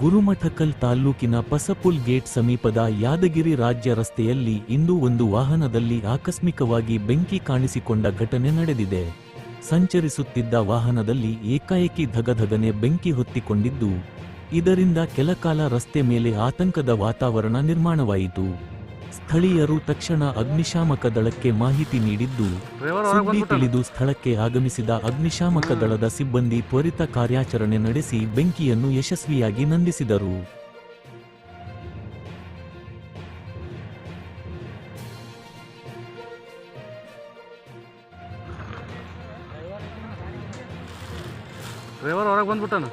ಗುರುಮಠಕಲ್ ತಾಲ್ಲೂಕಿನ ಪಸಪುಲ್ ಗೇಟ್ ಸಮೀಪದ ಯಾದಗಿರಿ ರಾಜ್ಯ ರಸ್ತೆಯಲ್ಲಿ ಇಂದು ಒಂದು ವಾಹನದಲ್ಲಿ ಆಕಸ್ಮಿಕವಾಗಿ ಬೆಂಕಿ ಕಾಣಿಸಿಕೊಂಡ ಘಟನೆ ನಡೆದಿದೆ. ಸಂಚರಿಸುತ್ತಿದ್ದ ವಾಹನದಲ್ಲಿ ಏಕಾಏಕಿ ಧಗಧಗನೆ ಬೆಂಕಿ ಹೊತ್ತಿಕೊಂಡಿದ್ದು, ಇದರಿಂದ ಕೆಲಕಾಲ ರಸ್ತೆ ಮೇಲೆ ಆತಂಕದ ವಾತಾವರಣ ನಿರ್ಮಾಣವಾಯಿತು. ಸ್ಥಳೀಯರು ತಕ್ಷಣ ಅಗ್ನಿಶಾಮಕ ದಳಕ್ಕೆ ಮಾಹಿತಿ ನೀಡಿದ್ದು, ಸುದ್ದಿ ತಿಳಿದು ಸ್ಥಳಕ್ಕೆ ಆಗಮಿಸಿದ ಅಗ್ನಿಶಾಮಕ ದಳದ ಸಿಬ್ಬಂದಿ ತ್ವರಿತ ಕಾರ್ಯಾಚರಣೆ ನಡೆಸಿ ಬೆಂಕಿಯನ್ನು ಯಶಸ್ವಿಯಾಗಿ ನಂದಿಸಿದರು. ಡ್ರೈವರ್ ಹೊರಗೆ ಬಂದ್ಬಿಟ್ಟನು.